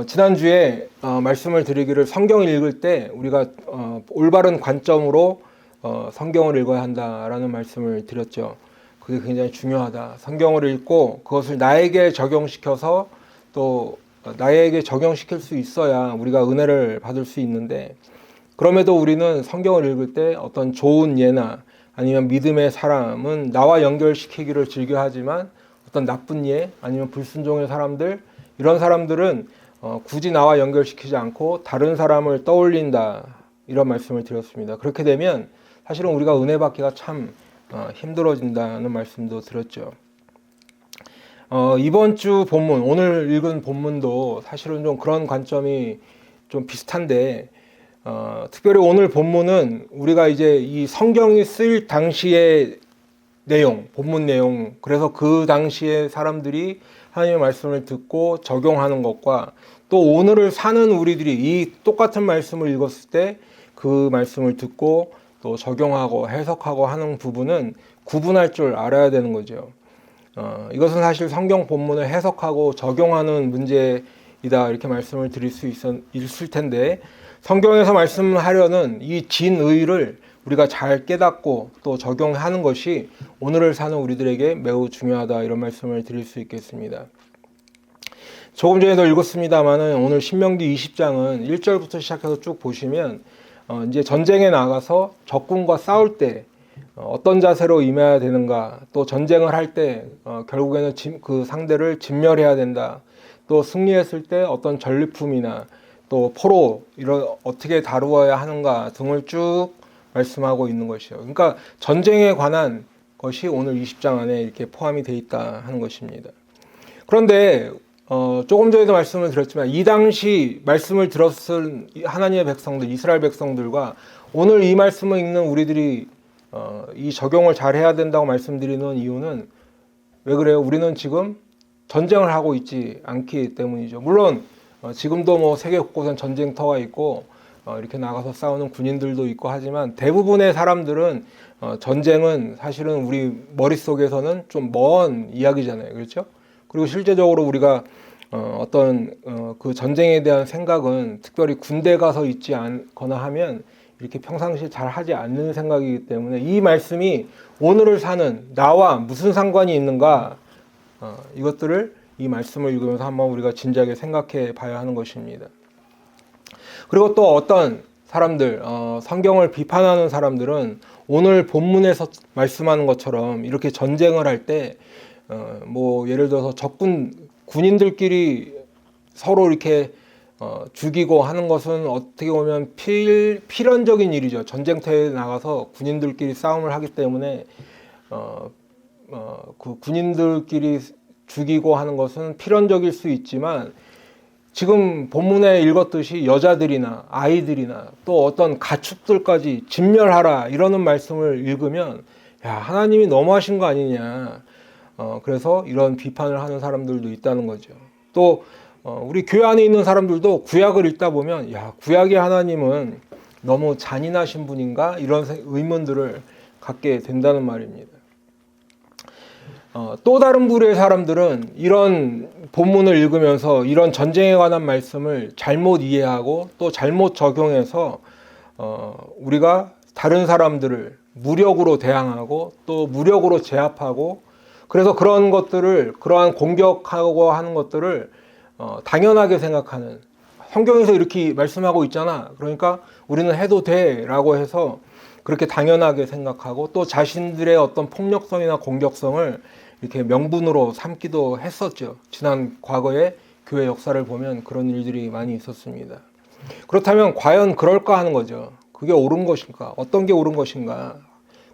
지난주에 말씀을 드리기를 성경을 읽을 때 우리가 올바른 관점으로 성경을 읽어야 한다라는 말씀을 드렸죠. 그게 굉장히 중요하다. 성경을 읽고 그것을 나에게 적용시켜서 또 나에게 적용시킬 수 있어야 우리가 은혜를 받을 수 있는데, 그럼에도 우리는 성경을 읽을 때 어떤 좋은 예나 아니면 믿음의 사람은 나와 연결시키기를 즐겨하지만 어떤 나쁜 예 아니면 불순종의 사람들, 이런 사람들은 굳이 나와 연결시키지 않고 다른 사람을 떠올린다, 이런 말씀을 드렸습니다. 그렇게 되면 사실은 우리가 은혜 받기가 참 힘들어진다는 말씀도 드렸죠. 이번 주 본문, 오늘 읽은 본문도 사실은 좀 그런 관점이 좀 비슷한데, 특별히 오늘 본문은 우리가 이제 이 성경이 쓰일 당시의 내용, 본문 내용, 그래서 그 당시에 사람들이 하나님의 말씀을 듣고 적용하는 것과 또 오늘을 사는 우리들이 이 똑같은 말씀을 읽었을 때 그 말씀을 듣고 또 적용하고 해석하고 하는 부분은 구분할 줄 알아야 되는 거죠. 이것은 사실 성경 본문을 해석하고 적용하는 문제이다, 이렇게 말씀을 드릴 수 있을 텐데, 성경에서 말씀하려는 이 진의를 우리가 잘 깨닫고 또 적용하는 것이 오늘을 사는 우리들에게 매우 중요하다, 이런 말씀을 드릴 수 있겠습니다. 조금 전에도 읽었습니다만은 오늘 신명기 20장은 1절부터 시작해서 쭉 보시면 이제 전쟁에 나가서 적군과 싸울 때 어떤 자세로 임해야 되는가, 또 전쟁을 할 때 결국에는 그 상대를 진멸해야 된다, 또 승리했을 때 어떤 전리품이나 또 포로 이런 어떻게 다루어야 하는가 등을 쭉 말씀하고 있는 것이요. 그러니까 전쟁에 관한 것이 오늘 20장 안에 이렇게 포함이 되어 있다 하는 것입니다. 그런데 조금 전에도 말씀을 드렸지만 이 당시 말씀을 들었을 하나님의 백성들, 이스라엘 백성들과 오늘 이 말씀을 읽는 우리들이 이 적용을 잘 해야 된다고 말씀드리는 이유는 왜 그래요? 우리는 지금 전쟁을 하고 있지 않기 때문이죠. 물론 지금도 뭐 세계 곳곳엔 전쟁터가 있고 이렇게 나가서 싸우는 군인들도 있고 하지만 대부분의 사람들은 전쟁은 사실은 우리 머릿속에서는 좀 먼 이야기잖아요. 그렇죠? 그리고 실제적으로 우리가 어떤 그 전쟁에 대한 생각은 특별히 군대 가서 있지 않거나 하면 이렇게 평상시에 잘 하지 않는 생각이기 때문에 이 말씀이 오늘을 사는 나와 무슨 상관이 있는가, 이것들을 이 말씀을 읽으면서 한번 우리가 진지하게 생각해 봐야 하는 것입니다. 그리고 또 어떤 사람들, 성경을 비판하는 사람들은 오늘 본문에서 말씀하는 것처럼 이렇게 전쟁을 할 때 뭐 예를 들어서 군인들끼리 서로 이렇게 죽이고 하는 것은 어떻게 보면 필연적인 일이죠. 전쟁터에 나가서 군인들끼리 싸움을 하기 때문에 그 군인들끼리 죽이고 하는 것은 필연적일 수 있지만, 지금 본문에 읽었듯이 여자들이나 아이들이나 또 어떤 가축들까지 진멸하라, 이러는 말씀을 읽으면 야, 하나님이 너무하신 거 아니냐, 그래서 이런 비판을 하는 사람들도 있다는 거죠. 또 우리 교회 안에 있는 사람들도 구약을 읽다 보면 야, 구약의 하나님은 너무 잔인하신 분인가, 이런 의문들을 갖게 된다는 말입니다. 또 다른 부류의 사람들은 이런 본문을 읽으면서 이런 전쟁에 관한 말씀을 잘못 이해하고 또 잘못 적용해서 우리가 다른 사람들을 무력으로 대항하고 또 무력으로 제압하고, 그래서 그런 것들을, 그러한 공격하고 하는 것들을 당연하게 생각하는, 성경에서 이렇게 말씀하고 있잖아, 그러니까 우리는 해도 돼 라고 해서 그렇게 당연하게 생각하고 또 자신들의 어떤 폭력성이나 공격성을 이렇게 명분으로 삼기도 했었죠. 지난 과거의 교회 역사를 보면 그런 일들이 많이 있었습니다. 그렇다면 과연 그럴까 하는 거죠. 그게 옳은 것인가? 어떤 게 옳은 것인가?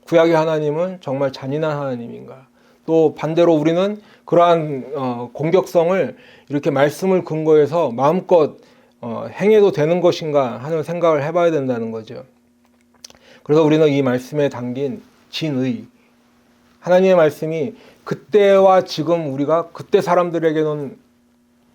구약의 하나님은 정말 잔인한 하나님인가? 또 반대로 우리는 그러한 공격성을 이렇게 말씀을 근거해서 마음껏 행해도 되는 것인가 하는 생각을 해봐야 된다는 거죠. 그래서 우리는 이 말씀에 담긴 진의, 하나님의 말씀이 그때와 지금 우리가 그때 사람들에게는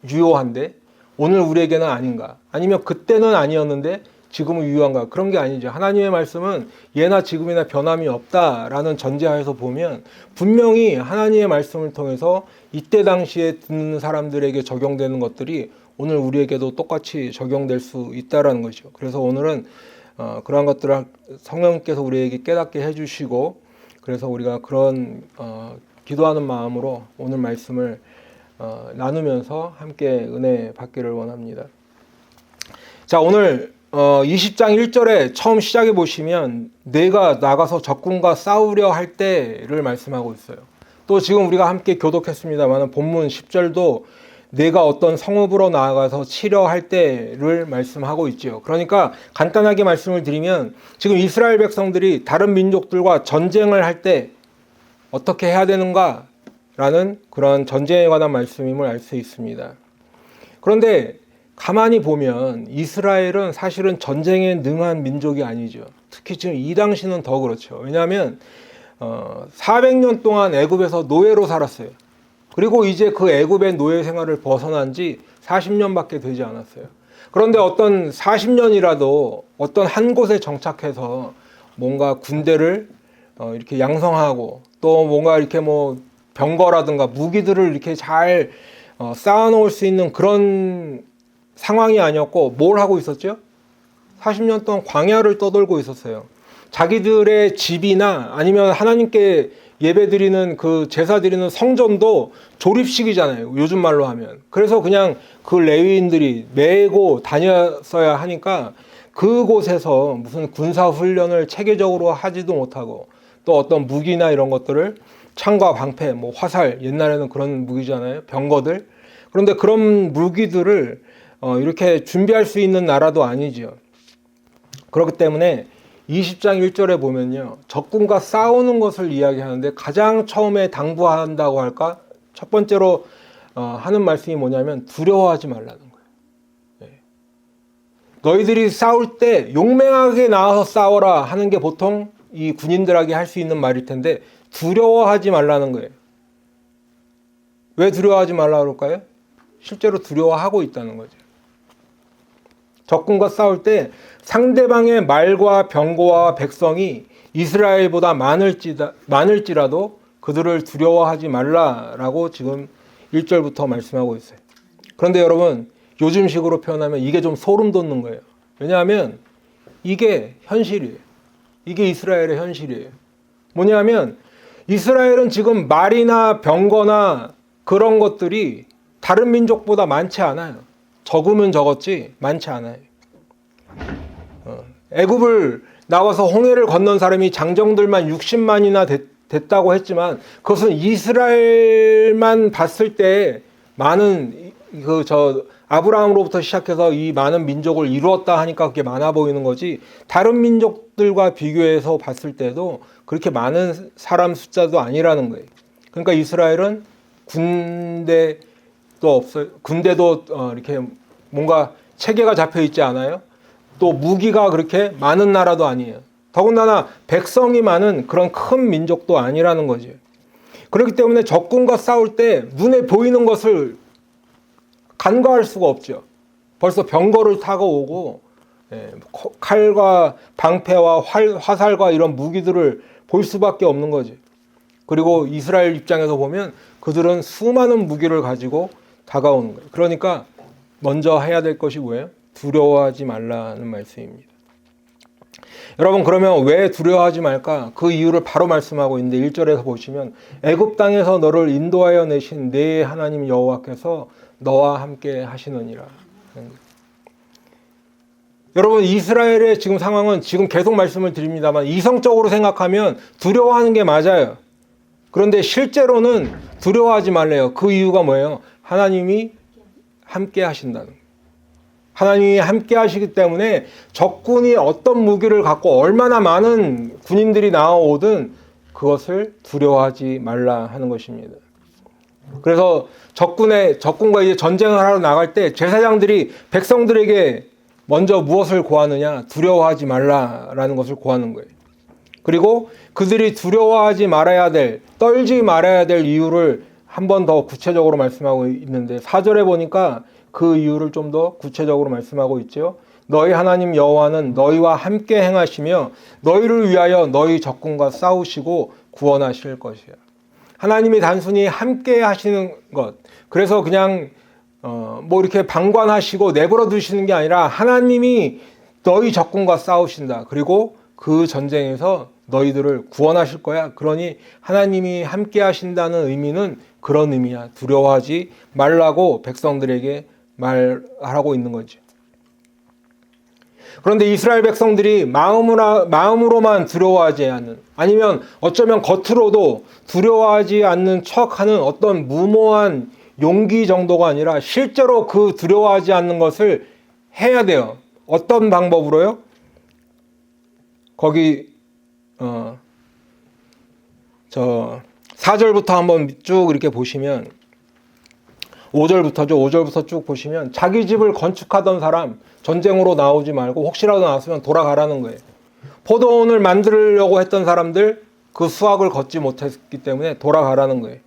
유효한데 오늘 우리에게는 아닌가, 아니면 그때는 아니었는데 지금은 유효한가, 그런 게 아니죠. 하나님의 말씀은 예나 지금이나 변함이 없다라는 전제하에서 보면 분명히 하나님의 말씀을 통해서 이때 당시에 듣는 사람들에게 적용되는 것들이 오늘 우리에게도 똑같이 적용될 수 있다라는 거죠. 그래서 오늘은 그러한 것들을 성령께서 우리에게 깨닫게 해주시고, 그래서 우리가 그런 기도하는 마음으로 오늘 말씀을 나누면서 함께 은혜 받기를 원합니다. 자, 오늘 20장 1절에 처음 시작해 보시면 내가 나가서 적군과 싸우려 할 때를 말씀하고 있어요. 또 지금 우리가 함께 교독했습니다만 본문 10절도 내가 어떤 성읍으로 나아가서 치려 할 때를 말씀하고 있죠. 그러니까 간단하게 말씀을 드리면 지금 이스라엘 백성들이 다른 민족들과 전쟁을 할 때 어떻게 해야 되는가 라는 그런 전쟁에 관한 말씀임을 알 수 있습니다. 그런데 가만히 보면 이스라엘은 사실은 전쟁에 능한 민족이 아니죠. 특히 지금 이 당시는 더 그렇죠. 왜냐하면 400년 동안 애굽에서 노예로 살았어요. 그리고 이제 그 애굽의 노예 생활을 벗어난 지 40년밖에 되지 않았어요. 그런데 어떤 40년이라도 어떤 한 곳에 정착해서 뭔가 군대를 이렇게 양성하고 또 뭔가 이렇게 뭐 병거라든가 무기들을 이렇게 잘 쌓아놓을 수 있는 그런 상황이 아니었고 뭘 하고 있었죠? 40년 동안 광야를 떠돌고 있었어요. 자기들의 집이나 아니면 하나님께 예배드리는 그 제사 드리는 성전도 조립식이잖아요. 요즘 말로 하면. 그래서 그냥 그 레위인들이 메고 다녔어야 하니까 그곳에서 무슨 군사훈련을 체계적으로 하지도 못하고 또 어떤 무기나 이런 것들을 창과 방패, 뭐 화살, 옛날에는 그런 무기잖아요. 병거들. 그런데 그런 무기들을 이렇게 준비할 수 있는 나라도 아니죠. 그렇기 때문에 20장 1절에 보면요. 적군과 싸우는 것을 이야기하는데 가장 처음에 당부한다고 할까? 첫 번째로 하는 말씀이 뭐냐면 두려워하지 말라는 거예요. 네. 너희들이 싸울 때 용맹하게 나와서 싸워라 하는 게 보통 이 군인들에게 할 수 있는 말일 텐데 두려워하지 말라는 거예요. 왜 두려워하지 말라고 그럴까요? 실제로 두려워하고 있다는 거죠. 적군과 싸울 때 상대방의 말과 병거와 백성이 이스라엘보다 많을지라도 그들을 두려워하지 말라라고 지금 1절부터 말씀하고 있어요. 그런데 여러분, 요즘식으로 표현하면 이게 좀 소름 돋는 거예요. 왜냐하면 이게 현실이에요. 이게 이스라엘의 현실이에요. 뭐냐면 이스라엘은 지금 말이나 병거나 그런 것들이 다른 민족보다 많지 않아요. 적으면 적었지 많지 않아요. 애굽을 나와서 홍해를 건넌 사람이 장정들만 60만이나 됐다고 했지만 그것은 이스라엘만 봤을 때 많은 아브라함으로부터 시작해서 이 많은 민족을 이루었다 하니까 그게 많아 보이는 거지 다른 민족들과 비교해서 봤을 때도 그렇게 많은 사람 숫자도 아니라는 거예요. 그러니까 이스라엘은 군대도 없어요. 군대도 이렇게 뭔가 체계가 잡혀 있지 않아요. 또 무기가 그렇게 많은 나라도 아니에요. 더군다나 백성이 많은 그런 큰 민족도 아니라는 거죠. 그렇기 때문에 적군과 싸울 때 눈에 보이는 것을 간과할 수가 없죠. 벌써 병거를 타고 오고 칼과 방패와 화살과 이런 무기들을 볼 수밖에 없는 거죠. 그리고 이스라엘 입장에서 보면 그들은 수많은 무기를 가지고 다가오는 거예요. 그러니까 먼저 해야 될 것이 뭐예요? 두려워하지 말라는 말씀입니다. 여러분, 그러면 왜 두려워하지 말까? 그 이유를 바로 말씀하고 있는데 1절에서 보시면 애굽 땅에서 너를 인도하여 내신 네 하나님 여호와께서 너와 함께 하시느니라. 여러분, 이스라엘의 지금 상황은 지금 계속 말씀을 드립니다만 이성적으로 생각하면 두려워하는 게 맞아요. 그런데 실제로는 두려워하지 말래요. 그 이유가 뭐예요? 하나님이 함께 하신다는 거예요. 하나님이 함께 하시기 때문에 적군이 어떤 무기를 갖고 얼마나 많은 군인들이 나오든 그것을 두려워하지 말라 하는 것입니다. 그래서 적군과 이제 전쟁을 하러 나갈 때 제사장들이 백성들에게 먼저 무엇을 고하느냐? 두려워하지 말라라는 것을 고하는 거예요. 그리고 그들이 두려워하지 말아야 될, 떨지 말아야 될 이유를 한 번 더 구체적으로 말씀하고 있는데 4절에 보니까 그 이유를 좀 더 구체적으로 말씀하고 있죠. 너희 하나님 여호와는 너희와 함께 행하시며 너희를 위하여 너희 적군과 싸우시고 구원하실 것이야. 하나님이 단순히 함께 하시는 것, 그래서 그냥 뭐 이렇게 방관하시고 내버려 두시는 게 아니라 하나님이 너희 적군과 싸우신다. 그리고 그 전쟁에서 너희들을 구원하실 거야. 그러니 하나님이 함께 하신다는 의미는 그런 의미야. 두려워하지 말라고 백성들에게 말하고 있는 거지. 그런데 이스라엘 백성들이 마음으로만 두려워하지 않는, 아니면 어쩌면 겉으로도 두려워하지 않는 척하는 어떤 무모한 용기 정도가 아니라 실제로 그 두려워하지 않는 것을 해야 돼요. 어떤 방법으로요? 거기 4절부터 한번 쭉 이렇게 보시면, 5절부터죠. 5절부터 쭉 보시면 자기 집을 건축하던 사람 전쟁으로 나오지 말고 혹시라도 나왔으면 돌아가라는 거예요. 포도원을 만들려고 했던 사람들 그 수확을 걷지 못했기 때문에 돌아가라는 거예요.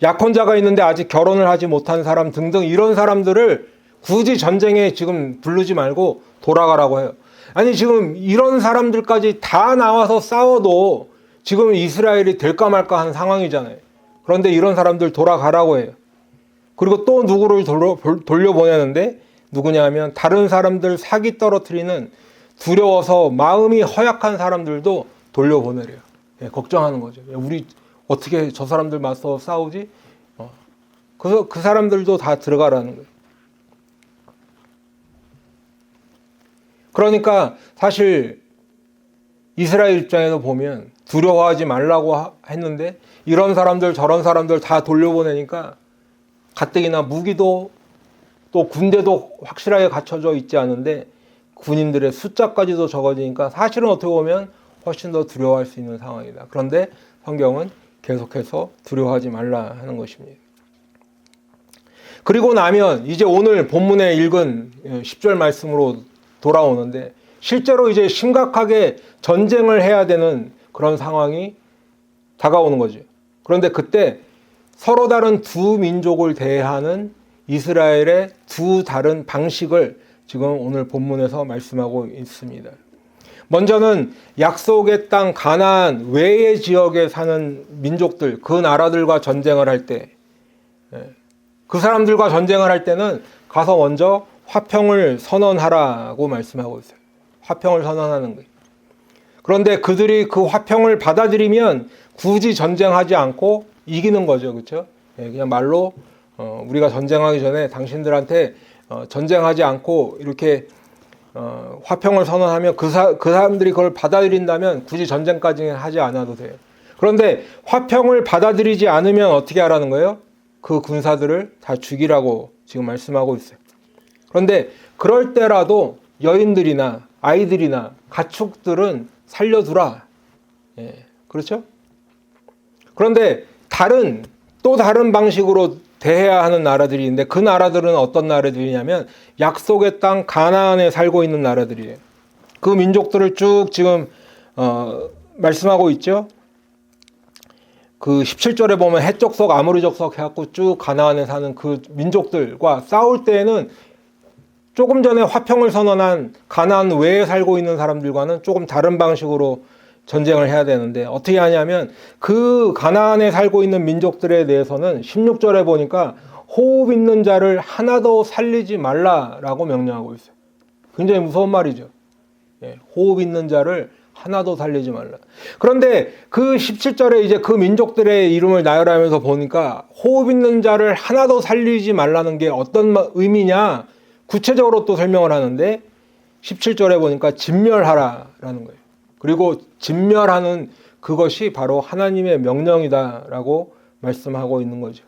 약혼자가 있는데 아직 결혼을 하지 못한 사람 등등 이런 사람들을 굳이 전쟁에 지금 부르지 말고 돌아가라고 해요. 아니 지금 이런 사람들까지 다 나와서 싸워도 지금 이스라엘이 될까 말까 하는 상황이잖아요. 그런데 이런 사람들 돌아가라고 해요. 그리고 또 누구를 돌려보내는데 누구냐 하면 다른 사람들 사기 떨어뜨리는 두려워서 마음이 허약한 사람들도 돌려보내래요. 예, 걱정하는 거죠. 우리 어떻게 저 사람들 맞서 싸우지? 그래서 그 사람들도 다 들어가라는 거예요. 그러니까 사실 이스라엘 입장에서 보면 두려워하지 말라고 했는데 이런 사람들 저런 사람들 다 돌려보내니까 가뜩이나 무기도 또 군대도 확실하게 갖춰져 있지 않은데 군인들의 숫자까지도 적어지니까 사실은 어떻게 보면 훨씬 더 두려워할 수 있는 상황이다. 그런데 성경은 계속해서 두려워하지 말라 하는 것입니다. 그리고 나면 이제 오늘 본문에 읽은 10절 말씀으로 돌아오는데 실제로 이제 심각하게 전쟁을 해야 되는 그런 상황이 다가오는 거죠. 그런데 그때 서로 다른 두 민족을 대하는 이스라엘의 두 다른 방식을 지금 오늘 본문에서 말씀하고 있습니다. 먼저는 약속의 땅 가나안 외의 지역에 사는 민족들, 그 나라들과 전쟁을 할 때, 그 사람들과 전쟁을 할 때는 가서 먼저 화평을 선언하라고 말씀하고 있어요. 화평을 선언하는 거예요. 그런데 그들이 그 화평을 받아들이면 굳이 전쟁하지 않고 이기는 거죠. 그렇죠? 그냥 말로 우리가 전쟁하기 전에 당신들한테 전쟁하지 않고 이렇게 화평을 선언하면 그 사람들이 그걸 받아들인다면 굳이 전쟁까지는 하지 않아도 돼요. 그런데 화평을 받아들이지 않으면 어떻게 하라는 거예요? 그 군사들을 다 죽이라고 지금 말씀하고 있어요. 그런데 그럴 때라도 여인들이나 아이들이나 가축들은 살려두라. 그렇죠? 그런데 또 다른 방식으로 대해야 하는 나라들이 있는데 그 나라들은 어떤 나라들이냐면 약속의 땅 가나안에 살고 있는 나라들이에요. 그 민족들을 쭉 지금 말씀하고 있죠. 그 17절에 보면 헷 족속 아모리 족속 해갖고 쭉 가나안에 사는 그 민족들과 싸울 때에는 조금 전에 화평을 선언한 가나안 외에 살고 있는 사람들과는 조금 다른 방식으로 전쟁을 해야 되는데 어떻게 하냐면 그 가나안에 살고 있는 민족들에 대해서는 16절에 보니까 호흡 있는 자를 하나도 살리지 말라라고 명령하고 있어요. 굉장히 무서운 말이죠. 호흡 있는 자를 하나도 살리지 말라. 그런데 그 17절에 이제 그 민족들의 이름을 나열하면서 보니까 호흡 있는 자를 하나도 살리지 말라는 게 어떤 의미냐 구체적으로 또 설명을 하는데 17절에 보니까 진멸하라라는 거예요. 그리고 진멸하는 그것이 바로 하나님의 명령이다라고 말씀하고 있는 거죠.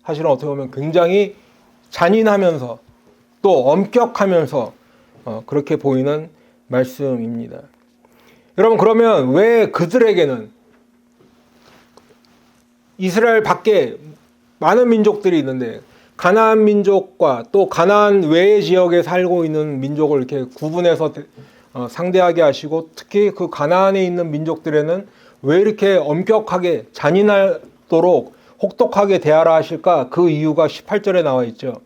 사실은 어떻게 보면 굉장히 잔인하면서 또 엄격하면서 그렇게 보이는 말씀입니다. 여러분 그러면 왜 그들에게는 이스라엘 밖에 많은 민족들이 있는데 가나안 민족과 또 가나안 외의 지역에 살고 있는 민족을 이렇게 구분해서 상대하게 하시고 특히 그 가나안에 있는 민족들에는 왜 이렇게 엄격하게 잔인하도록 혹독하게 대하라 하실까? 그 이유가 18절에 나와 있죠.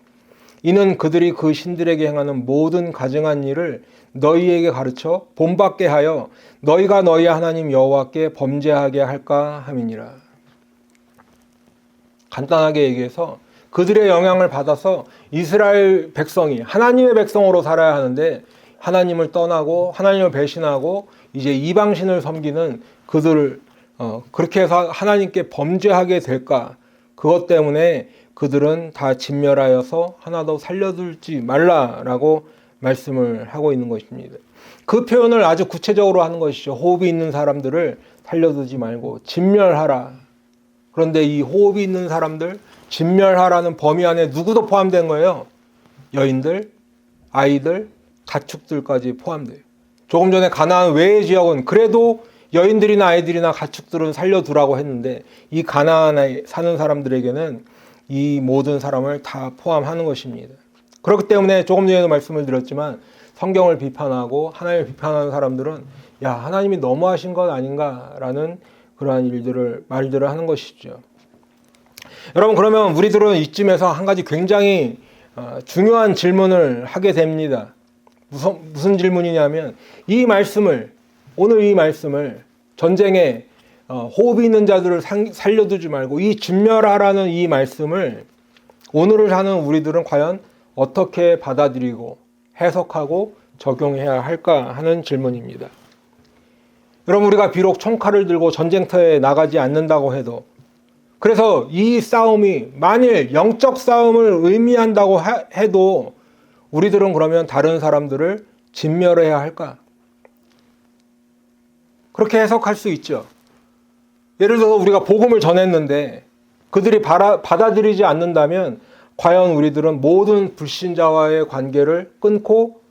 이는 그들이 그 신들에게 행하는 모든 가증한 일을 너희에게 가르쳐 본받게 하여 너희가 너희 하나님 여호와께 범죄하게 할까 함이니라. 간단하게 얘기해서 그들의 영향을 받아서 이스라엘 백성이 하나님의 백성으로 살아야 하는데 하나님을 떠나고 하나님을 배신하고 이제 이방신을 섬기는 그들을 그렇게 해서 하나님께 범죄하게 될까? 그것 때문에 그들은 다 진멸하여서 하나도 살려두지 말라라고 말씀을 하고 있는 것입니다. 그 표현을 아주 구체적으로 하는 것이죠. 호흡이 있는 사람들을 살려두지 말고 진멸하라. 그런데 이 호흡이 있는 사람들, 진멸하라는 범위 안에 누구도 포함된 거예요. 여인들, 아이들, 가축들까지 포함돼요. 조금 전에 가나안 외의 지역은 그래도 여인들이나 아이들이나 가축들은 살려두라고 했는데 이 가나안에 사는 사람들에게는 이 모든 사람을 다 포함하는 것입니다. 그렇기 때문에 조금 전에도 말씀을 드렸지만 성경을 비판하고 하나님을 비판하는 사람들은 야, 하나님이 너무하신 것 아닌가라는 그러한 말들을 하는 것이죠. 여러분, 그러면 우리들은 이쯤에서 한 가지 굉장히 중요한 질문을 하게 됩니다. 무슨 질문이냐면 오늘 이 말씀을 전쟁에 호흡이 있는 자들을 살려두지 말고 이 진멸하라는 이 말씀을 오늘을 사는 우리들은 과연 어떻게 받아들이고 해석하고 적용해야 할까 하는 질문입니다. 여러분, 우리가 비록 총칼을 들고 전쟁터에 나가지 않는다고 해도, 그래서 이 싸움이 만일 영적 싸움을 의미한다고 해도 우리들은 그러면 다른 사람들을 진멸해야 할까? 그렇게 해석할 수 있죠. 예를 들어서 우리가 복음을 전했는데 그들이 받아들이지 않는다면 과연 우리들은 모든 불신자와의 관계를 끊고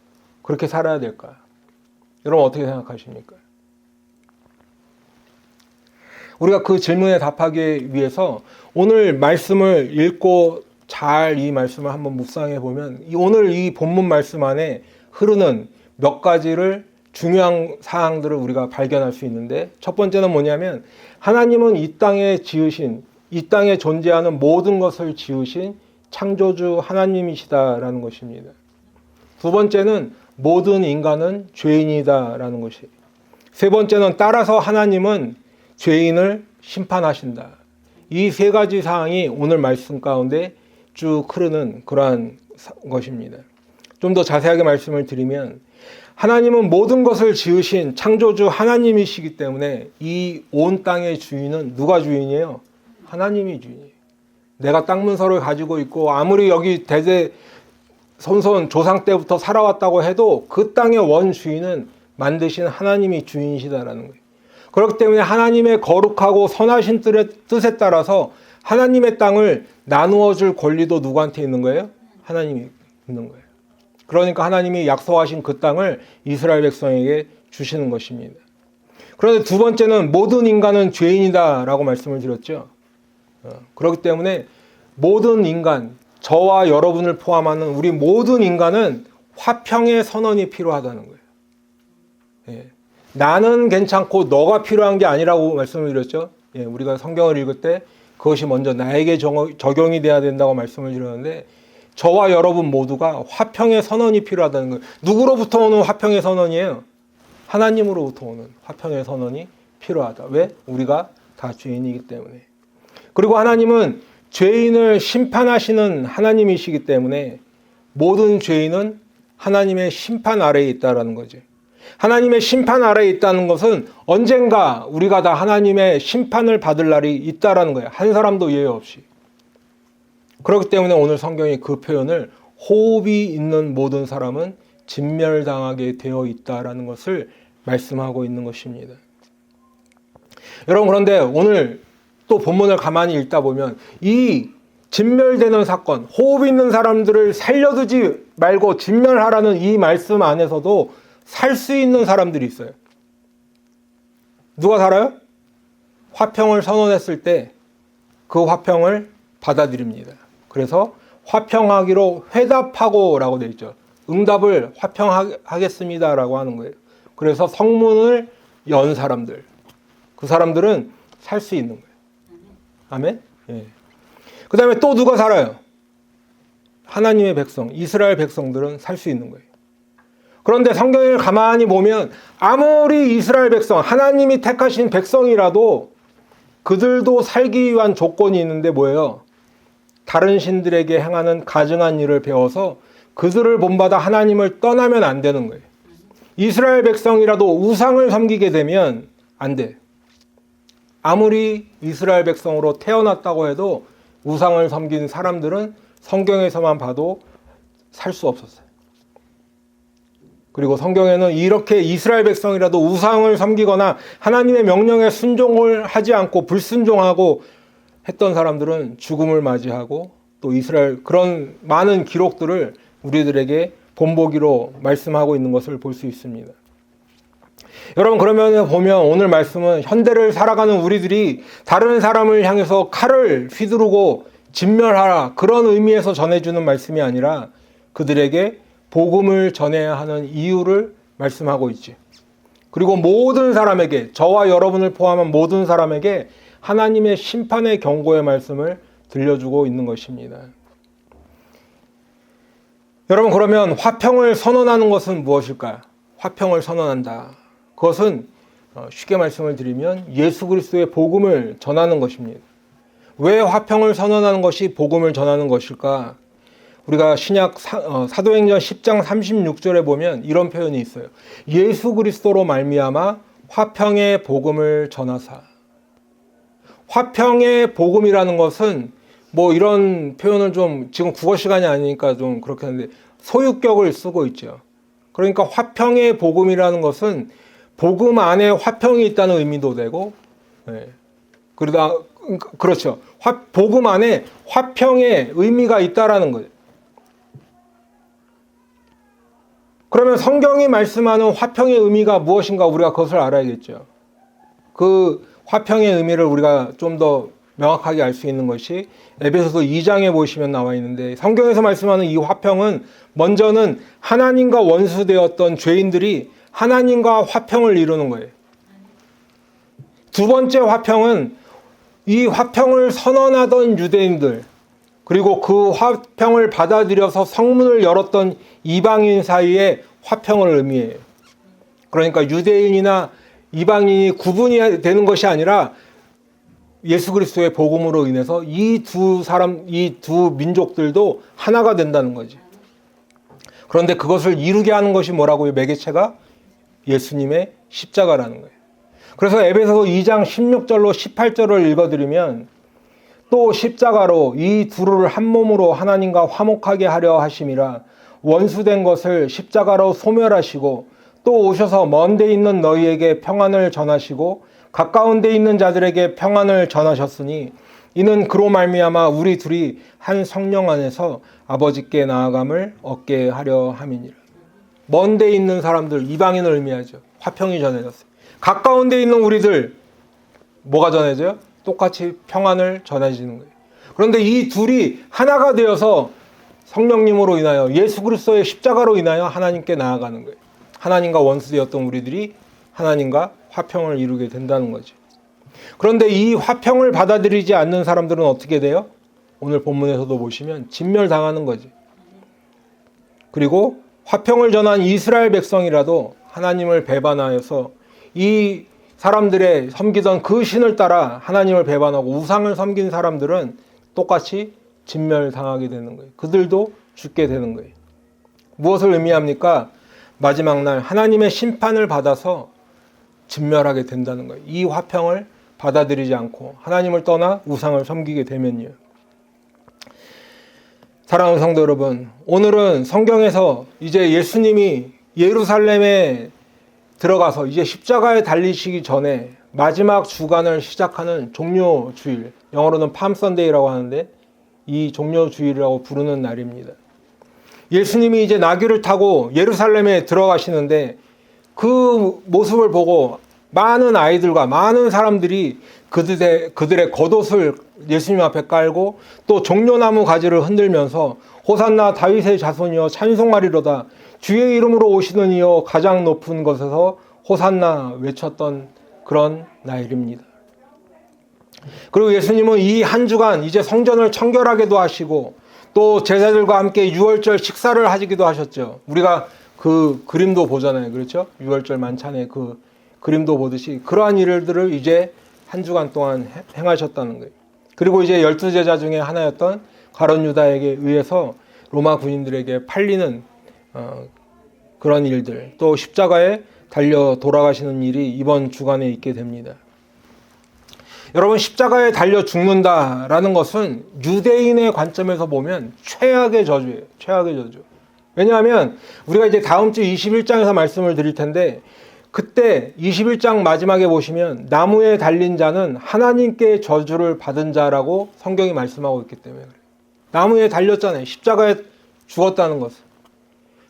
그렇게 살아야 될까? 여러분, 어떻게 생각하십니까? 우리가 그 질문에 답하기 위해서 오늘 말씀을 읽고 잘 이 말씀을 한번 묵상해 보면 오늘 이 본문 말씀 안에 흐르는 몇 가지를 중요한 사항들을 우리가 발견할 수 있는데, 첫 번째는 뭐냐면 하나님은 이 땅에 존재하는 모든 것을 지으신 창조주 하나님이시다라는 것입니다. 두 번째는 모든 인간은 죄인이다라는 것이. 세 번째는 따라서 하나님은 죄인을 심판하신다. 이 세 가지 사항이 오늘 말씀 가운데 쭉 흐르는 그러한 것입니다. 좀 더 자세하게 말씀을 드리면 하나님은 모든 것을 지으신 창조주 하나님이시기 때문에 이 온 땅의 주인은 누가 주인이에요? 하나님이 주인이에요. 내가 땅 문서를 가지고 있고 아무리 여기 대대손손 조상 때부터 살아왔다고 해도 그 땅의 원주인은 만드신 하나님이 주인이시다라는 거예요. 그렇기 때문에 하나님의 거룩하고 선하신 뜻에 따라서 하나님의 땅을 나누어 줄 권리도 누구한테 있는 거예요? 하나님이 있는 거예요. 그러니까 하나님이 약속하신 그 땅을 이스라엘 백성에게 주시는 것입니다. 그런데 두 번째는 모든 인간은 죄인이다라고 말씀을 드렸죠. 그렇기 때문에 모든 인간, 저와 여러분을 포함하는 우리 모든 인간은 화평의 선언이 필요하다는 거예요. 예. 나는 괜찮고 너가 필요한 게 아니라고 말씀을 드렸죠. 예, 우리가 성경을 읽을 때 그것이 먼저 나에게 적용이 돼야 된다고 말씀을 드렸는데, 저와 여러분 모두가 화평의 선언이 필요하다는 거예요. 누구로부터 오는 화평의 선언이에요? 하나님으로부터 오는 화평의 선언이 필요하다. 왜? 우리가 다 죄인이기 때문에. 그리고 하나님은 죄인을 심판하시는 하나님이시기 때문에 모든 죄인은 하나님의 심판 아래에 있다는 거죠. 하나님의 심판 아래에 있다는 것은 언젠가 우리가 다 하나님의 심판을 받을 날이 있다라는 거예요. 한 사람도 예외 없이. 그렇기 때문에 오늘 성경이 그 표현을 호흡이 있는 모든 사람은 진멸당하게 되어 있다라는 것을 말씀하고 있는 것입니다. 여러분, 그런데 오늘 또 본문을 가만히 읽다 보면 이 진멸되는 사건, 호흡 있는 사람들을 살려두지 말고 진멸하라는 이 말씀 안에서도 살 수 있는 사람들이 있어요. 누가 살아요? 화평을 선언했을 때 그 화평을 받아들입니다. 그래서 화평하기로 회답하고 라고 되어 있죠. 응답을 화평하겠습니다라고 하는 거예요. 그래서 성문을 연 사람들, 그 사람들은 살 수 있는 거예요. 아멘? 예. 그 다음에 또 누가 살아요? 하나님의 백성, 이스라엘 백성들은 살 수 있는 거예요. 그런데 성경을 가만히 보면 아무리 이스라엘 백성, 하나님이 택하신 백성이라도 그들도 살기 위한 조건이 있는데 뭐예요? 다른 신들에게 행하는 가증한 일을 배워서 그들을 본받아 하나님을 떠나면 안 되는 거예요. 이스라엘 백성이라도 우상을 섬기게 되면 안 돼. 아무리 이스라엘 백성으로 태어났다고 해도 우상을 섬긴 사람들은 성경에서만 봐도 살 수 없었어요. 그리고 성경에는 이렇게 이스라엘 백성이라도 우상을 섬기거나 하나님의 명령에 순종을 하지 않고 불순종하고 했던 사람들은 죽음을 맞이하고 또 이스라엘 그런 많은 기록들을 우리들에게 본보기로 말씀하고 있는 것을 볼 수 있습니다. 여러분, 그러면 보면 오늘 말씀은 현대를 살아가는 우리들이 다른 사람을 향해서 칼을 휘두르고 진멸하라, 그런 의미에서 전해주는 말씀이 아니라 그들에게 복음을 전해야 하는 이유를 말씀하고 있지. 그리고 모든 사람에게, 저와 여러분을 포함한 모든 사람에게 하나님의 심판의 경고의 말씀을 들려주고 있는 것입니다. 여러분, 그러면 화평을 선언하는 것은 무엇일까요? 화평을 선언한다. 그것은 쉽게 말씀을 드리면 예수 그리스도의 복음을 전하는 것입니다. 왜 화평을 선언하는 것이 복음을 전하는 것일까? 우리가 신약 사도행전 10장 36절에 보면 이런 표현이 있어요. 예수 그리스도로 말미암아 화평의 복음을 전하사. 화평의 복음이라는 것은 뭐 이런 표현을 좀 지금 국어 시간이 아니니까 좀 그렇게 하는데 소유격을 쓰고 있죠. 그러니까 화평의 복음이라는 것은 복음 안에 화평이 있다는 의미도 되고, 그렇죠. 복음 안에 화평의 의미가 있다라는 거예요. 그러면 성경이 말씀하는 화평의 의미가 무엇인가 우리가 그것을 알아야겠죠. 그 화평의 의미를 우리가 좀 더 명확하게 알 수 있는 것이 에베소서 2장에 보시면 나와 있는데, 성경에서 말씀하는 이 화평은 먼저는 하나님과 원수되었던 죄인들이 하나님과 화평을 이루는 거예요. 두 번째 화평은 이 화평을 선언하던 유대인들, 그리고 그 화평을 받아들여서 성문을 열었던 이방인 사이의 화평을 의미해요. 그러니까 유대인이나 이방인이 구분이 되는 것이 아니라 예수 그리스도의 복음으로 인해서 이 두 민족들도 하나가 된다는 거지. 그런데 그것을 이루게 하는 것이 뭐라고요? 매개체가 예수님의 십자가라는 거예요. 그래서 에베소서 2장 16절로 18절을 읽어드리면, 또 십자가로 이 둘을 한 몸으로 하나님과 화목하게 하려 하심이라, 원수된 것을 십자가로 소멸하시고 또 오셔서 먼 데 있는 너희에게 평안을 전하시고 가까운 데 있는 자들에게 평안을 전하셨으니, 이는 그로 말미암아 우리 둘이 한 성령 안에서 아버지께 나아감을 얻게 하려 함이니라. 먼 데 있는 사람들, 이방인을 의미하죠. 화평이 전해졌어요. 가까운 데 있는 우리들, 뭐가 전해져요? 똑같이 평안을 전해지는 거예요. 그런데 이 둘이 하나가 되어서 성령님으로 인하여, 예수 그리스도의 십자가로 인하여 하나님께 나아가는 거예요. 하나님과 원수되었던 우리들이 하나님과 화평을 이루게 된다는 거죠. 그런데 이 화평을 받아들이지 않는 사람들은 어떻게 돼요? 오늘 본문에서도 보시면 진멸당하는 거지. 그리고 화평을 전한 이스라엘 백성이라도 하나님을 배반하여서 이 사람들의 섬기던 그 신을 따라 하나님을 배반하고 우상을 섬긴 사람들은 똑같이 진멸당하게 되는 거예요. 그들도 죽게 되는 거예요. 무엇을 의미합니까? 마지막 날 하나님의 심판을 받아서 진멸하게 된다는 거예요. 이 화평을 받아들이지 않고 하나님을 떠나 우상을 섬기게 되면요. 사랑하는 성도 여러분, 오늘은 성경에서 이제 예수님이 예루살렘에 들어가서 이제 십자가에 달리시기 전에 마지막 주간을 시작하는 종료주일, 영어로는 팜 선데이라고 하는데 이 종료주일이라고 부르는 날입니다. 예수님이 이제 나귀를 타고 예루살렘에 들어가시는데 그 모습을 보고 많은 아이들과 많은 사람들이 그들의 겉옷을 예수님 앞에 깔고 또 종려나무 가지를 흔들면서 호산나 다윗의 자손이여 찬송하리로다, 주의 이름으로 오시는 이여 가장 높은 곳에서 호산나 외쳤던 그런 날입니다. 그리고 예수님은 이 한 주간 이제 성전을 청결하게도 하시고 또 제자들과 함께 유월절 식사를 하시기도 하셨죠. 우리가 그 그림도 보잖아요. 그렇죠? 유월절 만찬의 그 그림도 보듯이 그러한 일들을 이제 한 주간 동안 행하셨다는 거예요. 그리고 이제 12제자 중에 하나였던 가룟 유다에게 의해서 로마 군인들에게 팔리는 그런 일들, 또 십자가에 달려 돌아가시는 일이 이번 주간에 있게 됩니다. 여러분, 십자가에 달려 죽는다라는 것은 유대인의 관점에서 보면 최악의 저주예요. 최악의 저주. 왜냐하면 우리가 이제 다음 주 21장에서 말씀을 드릴 텐데, 그때 21장 마지막에 보시면 나무에 달린 자는 하나님께 저주를 받은 자라고 성경이 말씀하고 있기 때문에 그래요. 나무에 달렸잖아요. 십자가에 죽었다는 것은.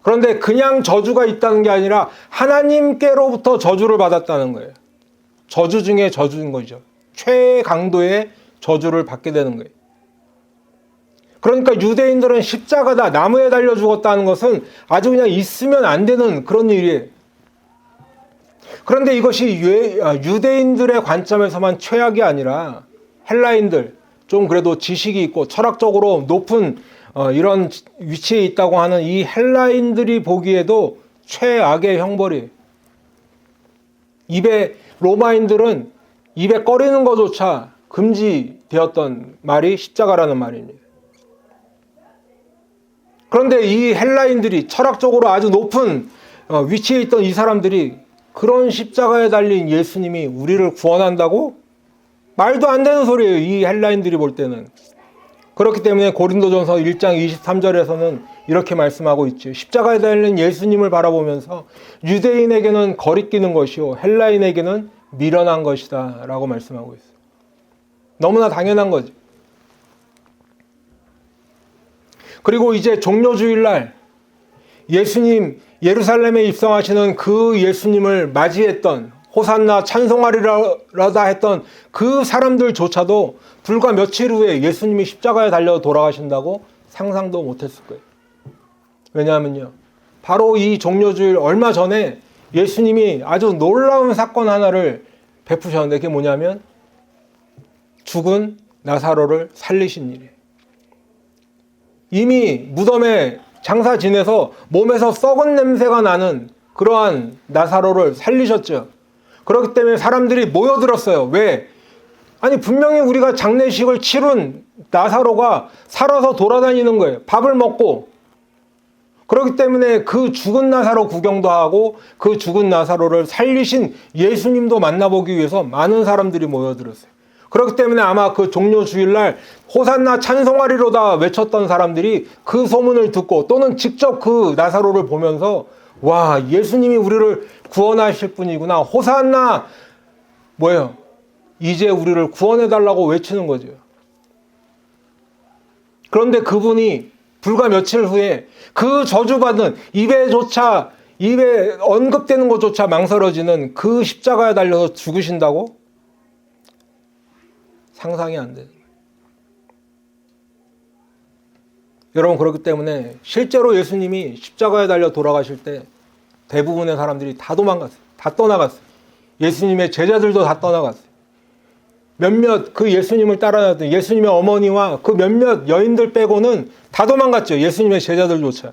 그런데 그냥 저주가 있다는 게 아니라 하나님께로부터 저주를 받았다는 거예요. 저주 중에 저주인 거죠. 최강도의 저주를 받게 되는 거예요. 그러니까 유대인들은 십자가다, 나무에 달려 죽었다는 것은 아주 그냥 있으면 안 되는 그런 일이에요. 그런데 이것이 유대인들의 관점에서만 최악이 아니라 헬라인들, 좀 그래도 지식이 있고 철학적으로 높은 이런 위치에 있다고 하는 이 헬라인들이 보기에도 최악의 형벌이에요. 로마인들은 입에 꺼리는 것조차 금지되었던 말이 십자가라는 말입니다. 그런데 이 헬라인들이 철학적으로 아주 높은 위치에 있던 이 사람들이 그런 십자가에 달린 예수님이 우리를 구원한다고? 말도 안 되는 소리예요. 이 헬라인들이 볼 때는. 그렇기 때문에 고린도전서 1장 23절에서는 이렇게 말씀하고 있죠. 십자가에 달린 예수님을 바라보면서 유대인에게는 거리끼는 것이요 헬라인에게는 미련한 것이다 라고 말씀하고 있어요. 너무나 당연한 거죠. 그리고 이제 종료주일날 예수님 예루살렘에 입성하시는 그 예수님을 맞이했던, 호산나 찬송하리라다 했던 그 사람들조차도 불과 며칠 후에 예수님이 십자가에 달려 돌아가신다고 상상도 못했을 거예요. 왜냐하면요, 바로 이 종료주일 얼마 전에 예수님이 아주 놀라운 사건 하나를 베푸셨는데, 그게 뭐냐면 죽은 나사로를 살리신 일이에요. 이미 무덤에 장사 지내서 몸에서 썩은 냄새가 나는 그러한 나사로를 살리셨죠. 그렇기 때문에 사람들이 모여들었어요. 왜? 아니, 분명히 우리가 장례식을 치른 나사로가 살아서 돌아다니는 거예요. 밥을 먹고. 그렇기 때문에 그 죽은 나사로 구경도 하고 그 죽은 나사로를 살리신 예수님도 만나보기 위해서 많은 사람들이 모여들었어요. 그렇기 때문에 아마 그 종료 주일날 호산나 찬송하리로다 외쳤던 사람들이 그 소문을 듣고, 또는 직접 그 나사로를 보면서 와, 예수님이 우리를 구원하실 분이구나, 호산나 뭐예요? 이제 우리를 구원해달라고 외치는 거죠. 그런데 그분이 불과 며칠 후에 그 저주받은, 입에 언급되는 것조차 망설여지는 그 십자가에 달려서 죽으신다고? 상상이 안 되는 거예요. 여러분, 그렇기 때문에 실제로 예수님이 십자가에 달려 돌아가실 때 대부분의 사람들이 다 도망갔어요. 다 떠나갔어요. 예수님의 제자들도 다 떠나갔어요. 몇몇 그 예수님을 따라다녔던 예수님의 어머니와 그 몇몇 여인들 빼고는 다 도망갔죠. 예수님의 제자들조차.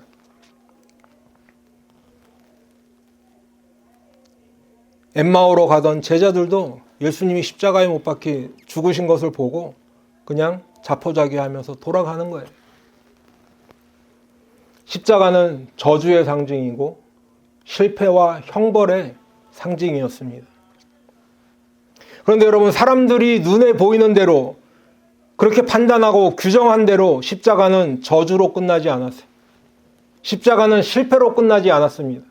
엠마오로 가던 제자들도 예수님이 십자가에 못 박혀 죽으신 것을 보고 그냥 자포자기하면서 돌아가는 거예요. 십자가는 저주의 상징이고 실패와 형벌의 상징이었습니다. 그런데 여러분, 사람들이 눈에 보이는 대로 그렇게 판단하고 규정한 대로 십자가는 저주로 끝나지 않았어요. 십자가는 실패로 끝나지 않았습니다.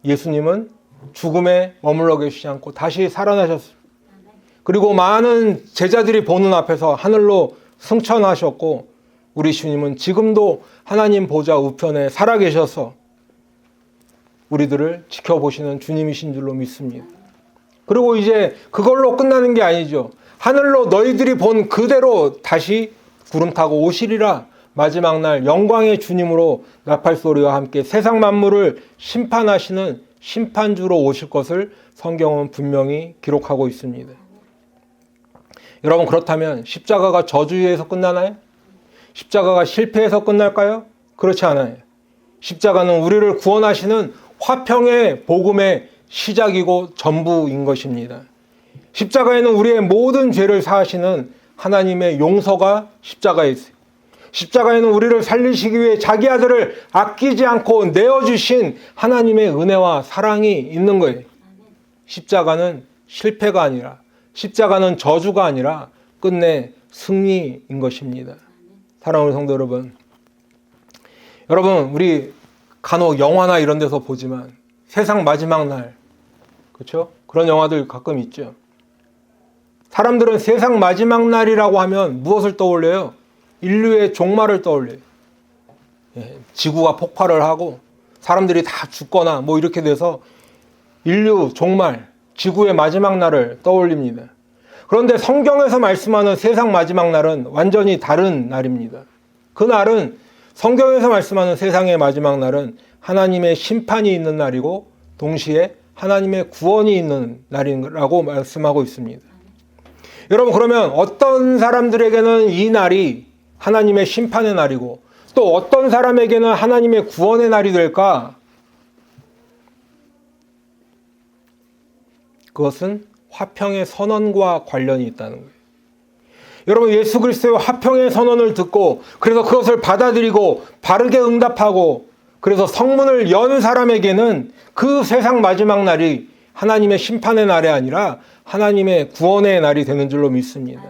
예수님은 죽음에 머물러 계시지 않고 다시 살아나셨어요. 그리고 많은 제자들이 보는 앞에서 하늘로 승천하셨고, 우리 주님은 지금도 하나님 보좌 우편에 살아계셔서 우리들을 지켜보시는 주님이신 줄로 믿습니다. 그리고 이제 그걸로 끝나는 게 아니죠. 하늘로 너희들이 본 그대로 다시 구름 타고 오시리라. 마지막 날 영광의 주님으로 나팔소리와 함께 세상 만물을 심판하시는 심판주로 오실 것을 성경은 분명히 기록하고 있습니다. 여러분, 그렇다면 십자가가 저주에서 끝나나요? 십자가가 실패해서 끝날까요? 그렇지 않아요. 십자가는 우리를 구원하시는 화평의 복음의 시작이고 전부인 것입니다. 십자가에는 우리의 모든 죄를 사하시는 하나님의 용서가 십자가에 있어요. 십자가에는 우리를 살리시기 위해 자기 아들을 아끼지 않고 내어주신 하나님의 은혜와 사랑이 있는 거예요. 십자가는 실패가 아니라, 십자가는 저주가 아니라 끝내 승리인 것입니다. 사랑하는 성도 여러분, 우리 간혹 영화나 이런 데서 보지만 세상 마지막 날, 그렇죠? 그런 영화들 가끔 있죠. 사람들은 세상 마지막 날이라고 하면 무엇을 떠올려요? 인류의 종말을 떠올려요. 지구가 폭발을 하고 사람들이 다 죽거나 뭐 이렇게 돼서 인류 종말, 지구의 마지막 날을 떠올립니다. 그런데 성경에서 말씀하는 세상 마지막 날은 완전히 다른 날입니다. 그 날은, 성경에서 말씀하는 세상의 마지막 날은 하나님의 심판이 있는 날이고 동시에 하나님의 구원이 있는 날이라고 말씀하고 있습니다. 여러분, 그러면 어떤 사람들에게는 이 날이 하나님의 심판의 날이고 또 어떤 사람에게는 하나님의 구원의 날이 될까? 그것은 화평의 선언과 관련이 있다는 거예요. 여러분, 예수 그리스도의 화평의 선언을 듣고 그래서 그것을 받아들이고 바르게 응답하고 그래서 성문을 연 사람에게는 그 세상 마지막 날이 하나님의 심판의 날이 아니라 하나님의 구원의 날이 되는 줄로 믿습니다.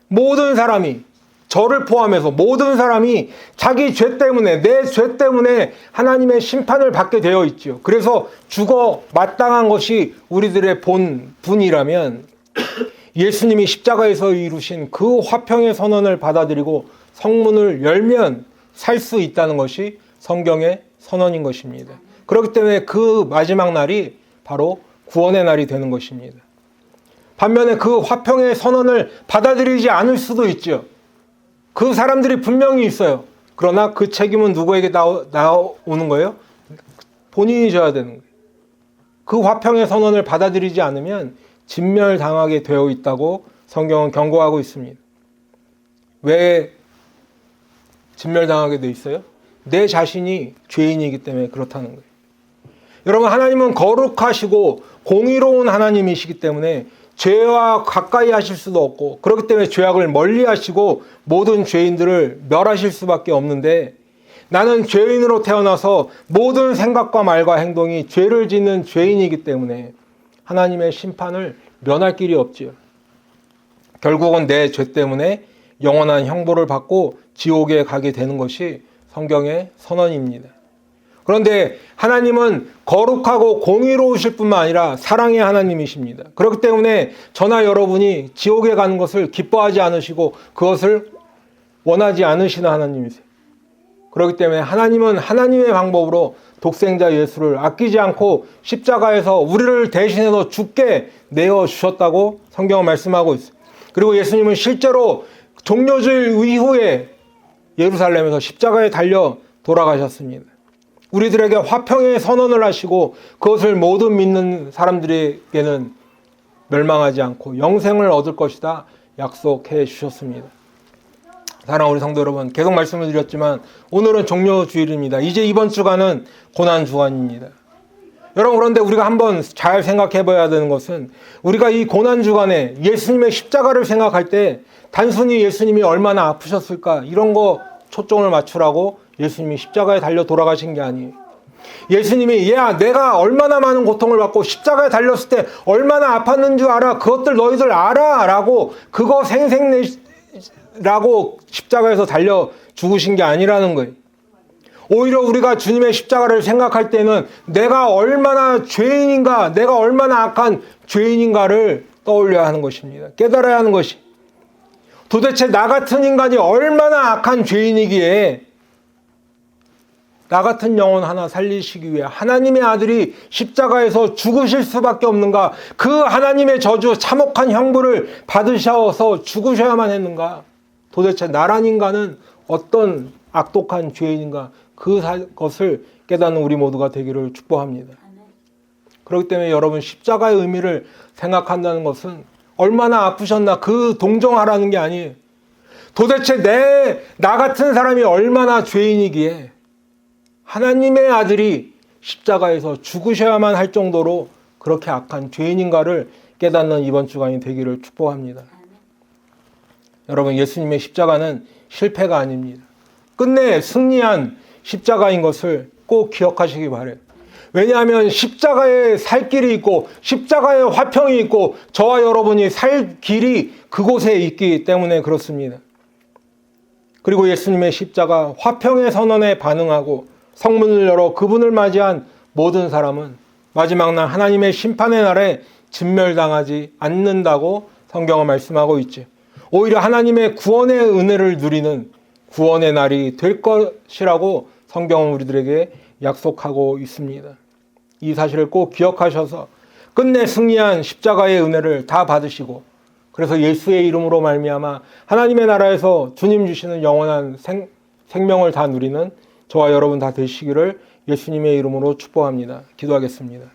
모든 사람이, 저를 포함해서 모든 사람이 자기 죄 때문에, 내 죄 때문에 하나님의 심판을 받게 되어 있죠. 그래서 죽어 마땅한 것이 우리들의 본분이라면 예수님이 십자가에서 이루신 그 화평의 선언을 받아들이고 성문을 열면 살 수 있다는 것이 성경의 선언인 것입니다. 그렇기 때문에 그 마지막 날이 바로 구원의 날이 되는 것입니다. 반면에 그 화평의 선언을 받아들이지 않을 수도 있죠. 그 사람들이 분명히 있어요. 그러나 그 책임은 누구에게 나오는 거예요? 본인이 져야 되는 거예요. 그 화평의 선언을 받아들이지 않으면 진멸당하게 되어 있다고 성경은 경고하고 있습니다. 왜 진멸당하게 되어 있어요? 내 자신이 죄인이기 때문에 그렇다는 거예요. 여러분, 하나님은 거룩하시고 공의로운 하나님이시기 때문에 죄와 가까이 하실 수도 없고, 그렇기 때문에 죄악을 멀리 하시고 모든 죄인들을 멸하실 수밖에 없는데, 나는 죄인으로 태어나서 모든 생각과 말과 행동이 죄를 짓는 죄인이기 때문에 하나님의 심판을 면할 길이 없지요. 결국은 내 죄 때문에 영원한 형벌을 받고 지옥에 가게 되는 것이 성경의 선언입니다. 그런데 하나님은 거룩하고 공의로우실 뿐만 아니라 사랑의 하나님이십니다. 그렇기 때문에 저나 여러분이 지옥에 가는 것을 기뻐하지 않으시고 그것을 원하지 않으시는 하나님이세요. 그렇기 때문에 하나님은 하나님의 방법으로 독생자 예수를 아끼지 않고 십자가에서 우리를 대신해서 죽게 내어주셨다고 성경은 말씀하고 있어요. 그리고 예수님은 실제로 종료주일 이후에 예루살렘에서 십자가에 달려 돌아가셨습니다. 우리들에게 화평의 선언을 하시고 그것을 모든 믿는 사람들에게는 멸망하지 않고 영생을 얻을 것이다 약속해 주셨습니다. 사랑하는 우리 성도 여러분, 계속 말씀을 드렸지만 오늘은 종료주일입니다. 이제 이번 주간은 고난주간입니다. 여러분, 그런데 우리가 한번 잘 생각해 봐야 되는 것은 우리가 이 고난주간에 예수님의 십자가를 생각할 때 단순히 예수님이 얼마나 아프셨을까 이런 거 초점을 맞추라고 예수님이 십자가에 달려 돌아가신 게 아니에요. 예수님이 내가 얼마나 많은 고통을 받고 십자가에 달렸을 때 얼마나 아팠는 줄 알아? 그것들 너희들 알아? 라고 그거 생색내라고 십자가에서 달려 죽으신 게 아니라는 거예요. 오히려 우리가 주님의 십자가를 생각할 때는 내가 얼마나 죄인인가, 내가 얼마나 악한 죄인인가를 떠올려야 하는 것입니다. 깨달아야 하는 것이, 도대체 나 같은 인간이 얼마나 악한 죄인이기에 나 같은 영혼 하나 살리시기 위해 하나님의 아들이 십자가에서 죽으실 수밖에 없는가? 그 하나님의 저주 참혹한 형벌을 받으셔서 죽으셔야만 했는가? 도대체 나란 인간은 어떤 악독한 죄인인가? 그것을 깨닫는 우리 모두가 되기를 축복합니다. 그렇기 때문에 여러분, 십자가의 의미를 생각한다는 것은 얼마나 아프셨나 그 동정하라는 게 아니에요. 도대체 나 같은 사람이 얼마나 죄인이기에 하나님의 아들이 십자가에서 죽으셔야만 할 정도로 그렇게 악한 죄인인가를 깨닫는 이번 주간이 되기를 축복합니다. 여러분, 예수님의 십자가는 실패가 아닙니다. 끝내 승리한 십자가인 것을 꼭 기억하시기 바래요. 왜냐하면 십자가에 살 길이 있고 십자가에 화평이 있고 저와 여러분이 살 길이 그곳에 있기 때문에 그렇습니다. 그리고 예수님의 십자가 화평의 선언에 반응하고 성문을 열어 그분을 맞이한 모든 사람은 마지막 날 하나님의 심판의 날에 진멸당하지 않는다고 성경은 말씀하고 있죠. 오히려 하나님의 구원의 은혜를 누리는 구원의 날이 될 것이라고 성경은 우리들에게 약속하고 있습니다. 이 사실을 꼭 기억하셔서 끝내 승리한 십자가의 은혜를 다 받으시고 그래서 예수의 이름으로 말미암아 하나님의 나라에서 주님 주시는 영원한 생명을 다 누리는 저와 여러분 다 되시기를 예수님의 이름으로 축복합니다. 기도하겠습니다.